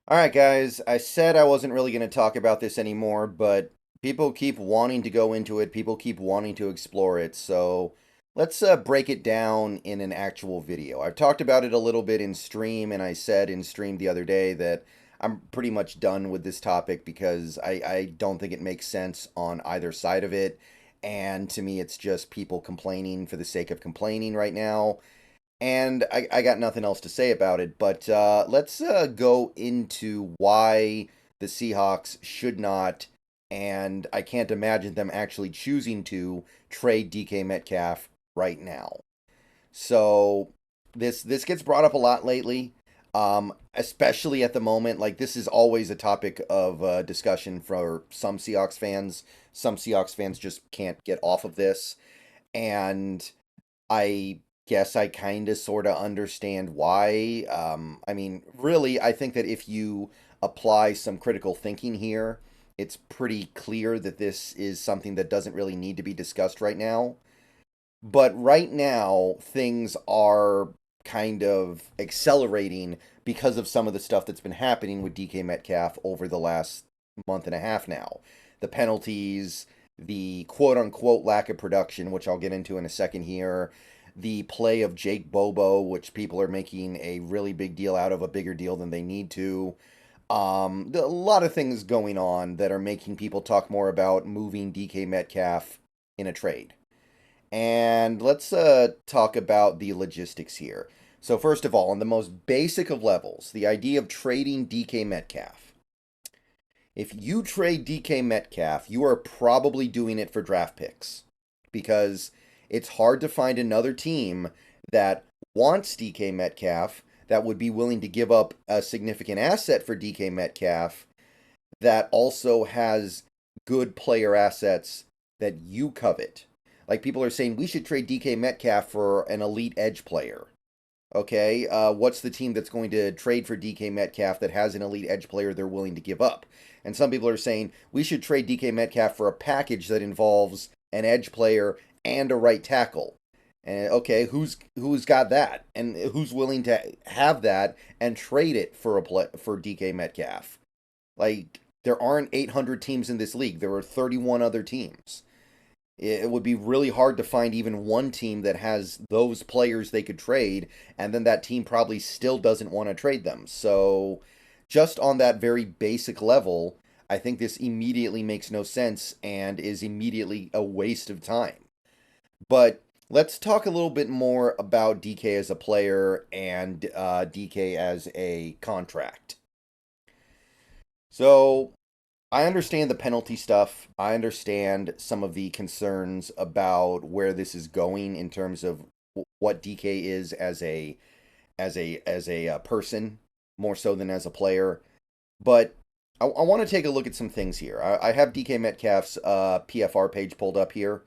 All right, guys, I said I wasn't really going to talk about this anymore, but people keep wanting to go into it. People keep wanting to explore it. So let's break it down in an actual video. I've talked about it a little bit in stream, and I said in stream the other day that I'm pretty much done with this topic because I don't think it makes sense on either side of it. And to me, it's just people complaining for the sake of complaining right now. And I got nothing else to say about it, but let's go into why the Seahawks should not, and I can't imagine them actually choosing to trade DK Metcalf right now. So this gets brought up a lot lately, especially at the moment. Like this is always a topic of discussion for some Seahawks fans. Some Seahawks fans just can't get off of this, and I guess I kind of sort of understand why. I mean, really, I think that if you apply some critical thinking here, it's pretty clear that this is something that doesn't really need to be discussed right now. But right now, things are kind of accelerating because of some of the stuff that's been happening with DK Metcalf over the last month and a half now. The penalties, the quote unquote lack of production, which I'll get into in a second here, the play of Jake Bobo, which people are making a really big deal out of, a bigger deal than they need to. A lot of things going on that are making people talk more about moving DK Metcalf in a trade. And let's talk about the logistics here. So, first of all, on the most basic of levels, the idea of trading DK Metcalf. If you trade DK Metcalf, you are probably doing it for draft picks because it's hard to find another team that wants DK Metcalf that would be willing to give up a significant asset for DK Metcalf that also has good player assets that you covet. Like people are saying, we should trade DK Metcalf for an elite edge player. Okay, what's the team that's going to trade for DK Metcalf that has an elite edge player they're willing to give up? And some people are saying we should trade DK Metcalf for a package that involves an edge player and a right tackle. And okay, who's got that, and who's willing to have that and trade it for for DK Metcalf? Like there aren't 800 teams in this league. There are 31 other teams. It would be really hard to find even one team that has those players they could trade, and then that team probably still doesn't want to trade them. So, just on that very basic level, I think this immediately makes no sense and is immediately a waste of time. But let's talk a little bit more about DK as a player and DK as a contract. So, I understand the penalty stuff. I understand some of the concerns about where this is going in terms of what DK is as a person, more so than as a player. But I want to take a look at some things here. I have DK Metcalf's PFR page pulled up here.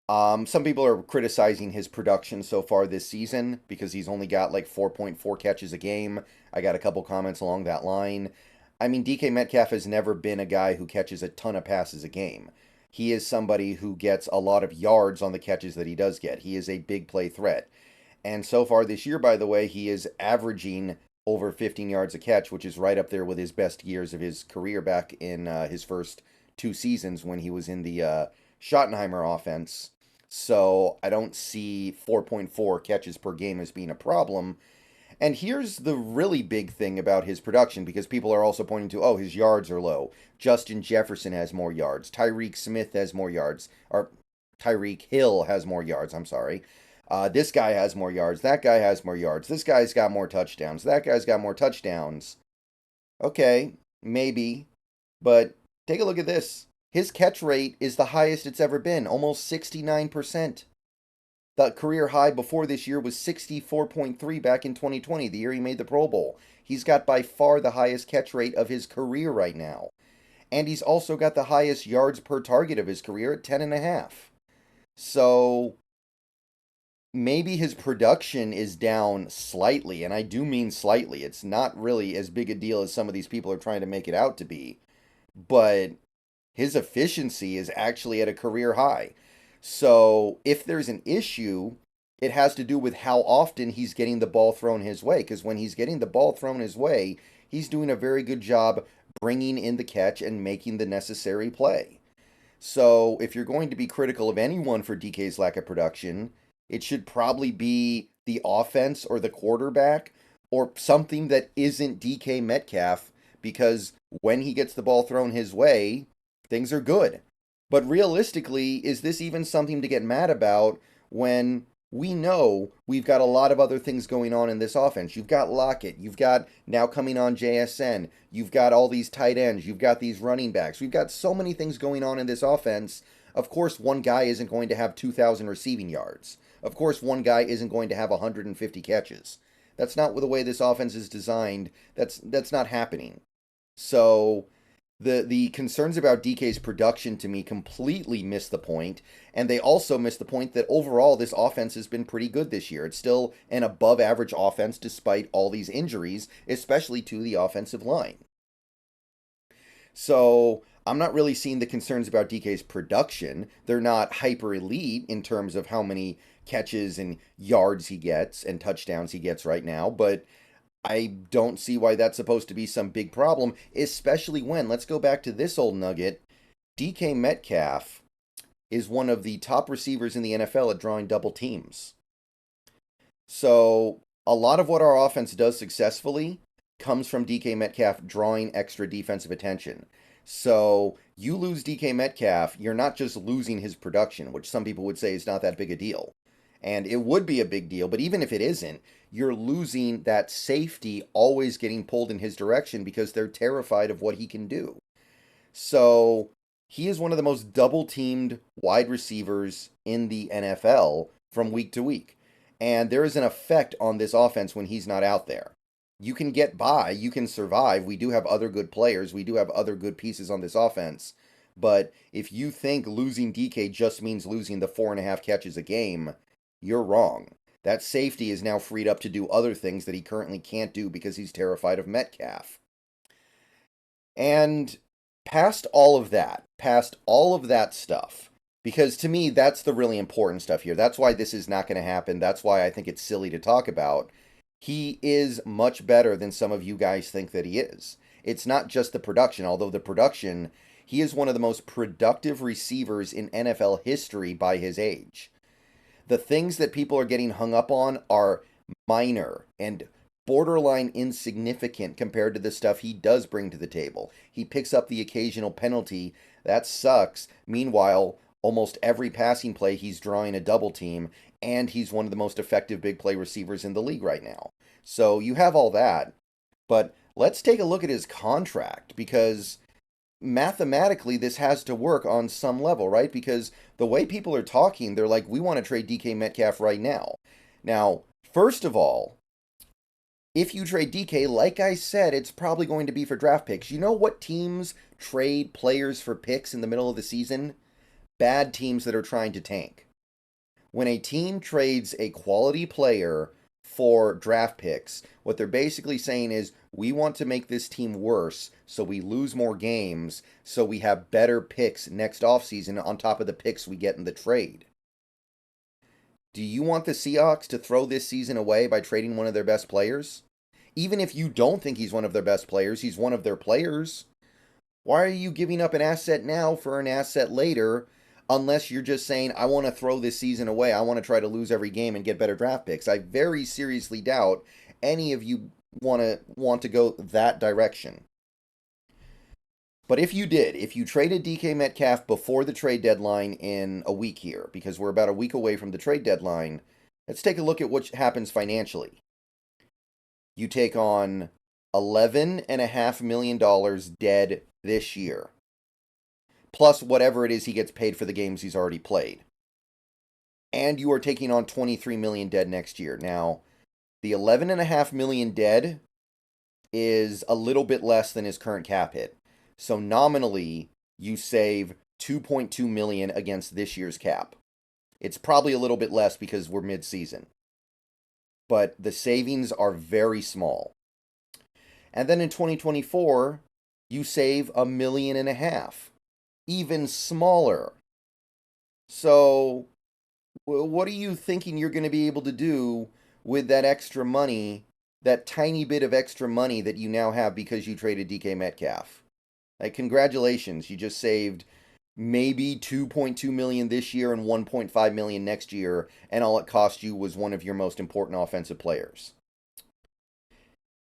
Some people are criticizing his production so far this season because he's only got like 4.4 catches a game. I got a couple comments along that line. I mean, DK Metcalf has never been a guy who catches a ton of passes a game. He is somebody who gets a lot of yards on the catches that he does get. He is a big play threat. And so far this year, by the way, he is averaging over 15 yards a catch, which is right up there with his best years of his career back in his first two seasons when he was in the Schottenheimer offense. So I don't see 4.4 catches per game as being a problem. And here's the really big thing about his production because people are also pointing to, oh, his yards are low. Justin Jefferson has more yards. Tyreek Smith has more yards. Or Tyreek Hill has more yards, I'm sorry. This guy has more yards. That guy has more yards. This guy's got more touchdowns. That guy's got more touchdowns. Okay, maybe. But take a look at this. His catch rate is the highest it's ever been, almost 69%. The career high before this year was 64.3 back in 2020, the year he made the Pro Bowl. He's got by far the highest catch rate of his career right now. And he's also got the highest yards per target of his career at 10.5. So maybe his production is down slightly, and I do mean slightly. It's not really as big a deal as some of these people are trying to make it out to be. But his efficiency is actually at a career high. So if there's an issue It has to do with how often he's getting the ball thrown his way. Because when he's getting the ball thrown his way, he's doing a very good job bringing in the catch and making the necessary play. So if you're going to be critical of anyone for DK's lack of production, it should probably be the offense or the quarterback or something that isn't DK Metcalf, because when he gets the ball thrown his way, things are good. But realistically, is this even something to get mad about when we know we've got a lot of other things going on in this offense? You've got Lockett, you've got now coming on JSN, you've got all these tight ends, you've got these running backs. We've got so many things going on in this offense. Of course, one guy isn't going to have 2,000 receiving yards. Of course, one guy isn't going to have 150 catches. That's not the way this offense is designed. That's not happening. So the concerns about DK's production to me completely miss the point, and they also miss the point that overall this offense has been pretty good this year. It's still an above average offense despite all these injuries, especially to the offensive line. So I'm not really seeing the concerns about DK's production. They're not hyper elite in terms of how many catches and yards he gets and touchdowns he gets right now, but I don't see why that's supposed to be some big problem, especially when, let's go back to this old nugget, DK Metcalf is one of the top receivers in the NFL at drawing double teams. So a lot of what our offense does successfully comes from DK Metcalf drawing extra defensive attention. So you lose DK Metcalf, you're not just losing his production, which some people would say is not that big a deal. And it would be a big deal, but even if it isn't, you're losing that safety always getting pulled in his direction because they're terrified of what he can do. So he is one of the most double-teamed wide receivers in the NFL from week to week. And there is an effect on this offense when he's not out there. You can get by, you can survive. We do have other good players, we do have other good pieces on this offense. But if you think losing DK just means losing the 4.5 catches a game, you're wrong. That safety is now freed up to do other things that he currently can't do because he's terrified of Metcalf. And past all of that stuff, because to me, that's the really important stuff here. That's why this is not going to happen. That's why I think it's silly to talk about. He is much better than some of you guys think that he is. It's not just the production, although the production, he is one of the most productive receivers in NFL history by his age. The things that people are getting hung up on are minor and borderline insignificant compared to the stuff he does bring to the table. He picks up the occasional penalty. That sucks. Meanwhile, almost every passing play he's drawing a double team, and he's one of the most effective big play receivers in the league right now. So you have all that. But let's take a look at his contract, because mathematically this has to work on some level, right? Because the way people are talking, they're like, we want to trade DK Metcalf right now. Now, first of all, if you trade DK, like I said, it's probably going to be for draft picks. You know what teams trade players for picks in the middle of the season? Bad teams that are trying to tank. When a team trades a quality player for draft picks, what they're basically saying is, we want to make this team worse so we lose more games, so we have better picks next offseason on top of the picks we get in the trade. Do you want the Seahawks to throw this season away by trading one of their best players? Even if you don't think he's one of their best players, he's one of their players. Why are you giving up an asset now for an asset later, unless you're just saying, I want to throw this season away, I want to try to lose every game and get better draft picks? I very seriously doubt any of you want to go that direction. But if you traded DK Metcalf before the trade deadline in a week here, because we're about a week away from the trade deadline, let's take a look at what happens financially. You take on $11.5 million dead this year, plus whatever it is he gets paid for the games he's already played. And you are taking on $23 million dead next year. Now, the $11.5 million dead is a little bit less than his current cap hit. So nominally, you save $2.2 million against this year's cap. It's probably a little bit less because we're mid-season. But the savings are very small. And then in 2024, you save $1.5 million. Even smaller. So What are you thinking you're going to be able to do with that extra money, that tiny bit of extra money that you now have because you traded DK Metcalf? Like, congratulations, you just saved maybe 2.2 million this year and 1.5 million next year, and all it cost you was one of your most important offensive players.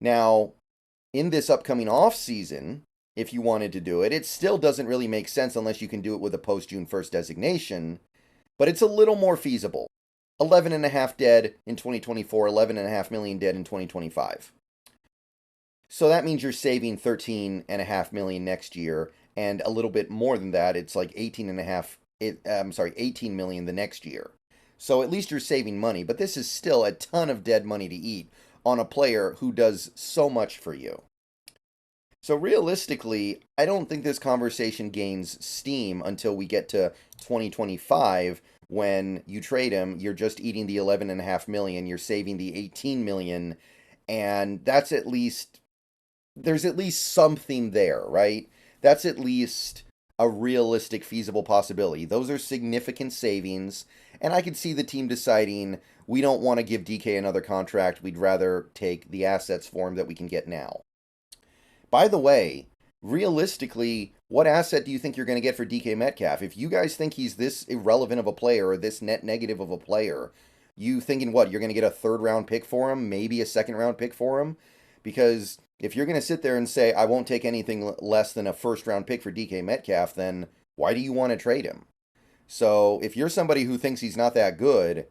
Now, in this upcoming off season, if you wanted to do it, it still doesn't really make sense unless you can do it with a post June 1st designation, but it's a little more feasible. 11.5 dead in 2024, 11.5 million dead in 2025. So that means you're saving 13.5 million next year, and a little bit more than that. It's like 18 million the next year. So at least you're saving money, but this is still a ton of dead money to eat on a player who does so much for you. So realistically, I don't think this conversation gains steam until we get to 2025. When you trade him, you're just eating the 11.5 million, you're saving the 18 million, and that's at least, there's at least something there, right? That's at least a realistic, feasible possibility. Those are significant savings, and I could see the team deciding we don't want to give DK another contract. We'd rather take the assets for him that we can get now. By the way, realistically, what asset do you think you're going to get for DK Metcalf? If you guys think he's this irrelevant of a player or this net negative of a player, you thinking what? You're going to get a third round pick for him, maybe a second round pick for him? Because if you're going to sit there and say, I won't take anything less than a first round pick for DK Metcalf, then why do you want to trade him? So if you're somebody who thinks he's not that good,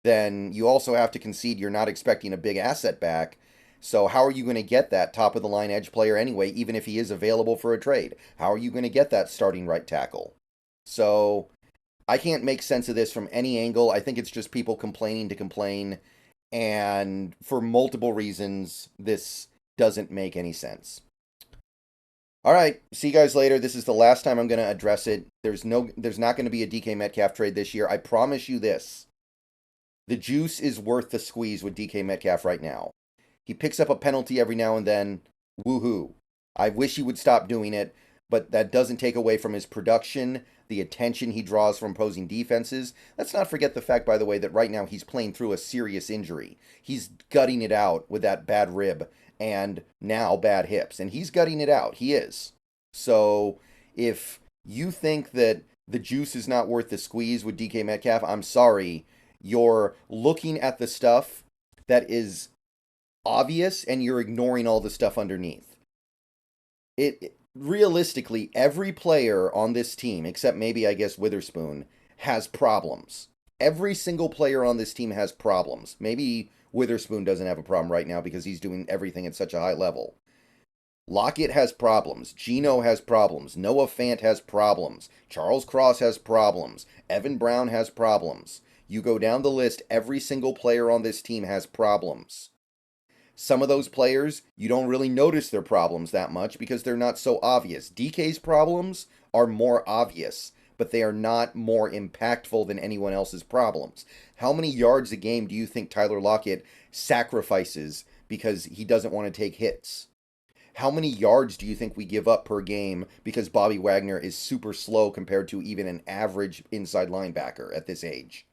then you also have to concede you're not expecting a big asset back. So how are you going to get that top of the line edge player anyway, even if he is available for a trade? How are you going to get that starting right tackle? So I can't make sense of this from any angle. I think it's just people complaining to complain. And for multiple reasons, this doesn't make any sense. All right, see you guys later. This is the last time I'm going to address it. There's not going to be a DK Metcalf trade this year. I promise you this. The juice is worth the squeeze with DK Metcalf right now. He picks up a penalty every now and then. Woohoo. I wish he would stop doing it, but that doesn't take away from his production, the attention he draws from opposing defenses. Let's not forget the fact, by the way, that right now he's playing through a serious injury. He's gutting it out with that bad rib and now bad hips, and he's gutting it out. He is. So if you think that the juice is not worth the squeeze with DK Metcalf, I'm sorry. You're looking at the stuff that is obvious and you're ignoring all the stuff underneath. Realistically, every player on this team, except maybe I guess Witherspoon, has problems. Every single player on this team has problems. Maybe Witherspoon doesn't have a problem right now because he's doing everything at such a high level. Lockett has problems. Geno has problems. Noah Fant has problems. Charles Cross has problems. Evan Brown has problems. You go down the list, every single player on this team has problems. Some of those players, you don't really notice their problems that much because they're not so obvious. DK's problems are more obvious, but they are not more impactful than anyone else's problems. How many yards a game do you think Tyler Lockett sacrifices because he doesn't want to take hits? How many yards do you think we give up per game because Bobby Wagner is super slow compared to even an average inside linebacker at this age?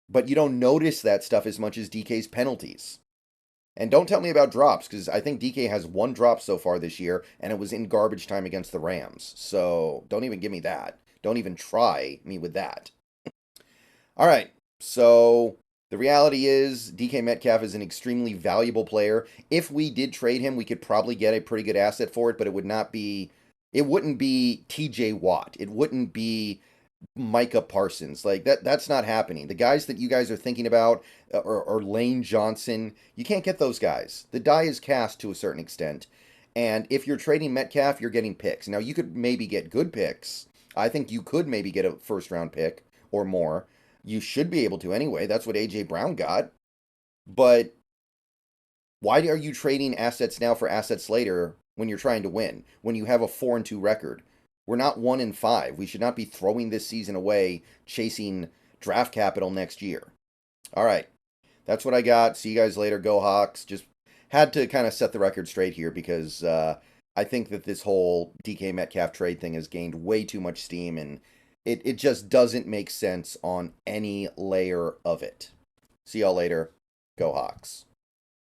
But you don't notice that stuff as much as DK's penalties. And don't tell me about drops, because I think DK has one drop so far this year, and it was in garbage time against the Rams. So don't even give me that. Don't even try me with that. All right, so the reality is DK Metcalf is an extremely valuable player. If we did trade him, we could probably get a pretty good asset for it, but it wouldn't be TJ Watt. It wouldn't be Micah Parsons. Like that's not happening. The guys that you guys are thinking about or Lane Johnson, you can't get those guys. The die is cast to a certain extent. And if you're trading Metcalf, you're getting picks. Now you could maybe get good picks. I think you could maybe get a first round pick or more. You should be able to anyway. That's what AJ Brown got. But why are you trading assets now for assets later when you're trying to win? When you have a 4-2 record? We're not 1-5. We should not be throwing this season away chasing draft capital next year. All right. That's what I got. See you guys later. Go Hawks. Just had to kind of set the record straight here because I think that this whole DK Metcalf trade thing has gained way too much steam, and It just doesn't make sense on any layer of it. See y'all later. Go Hawks.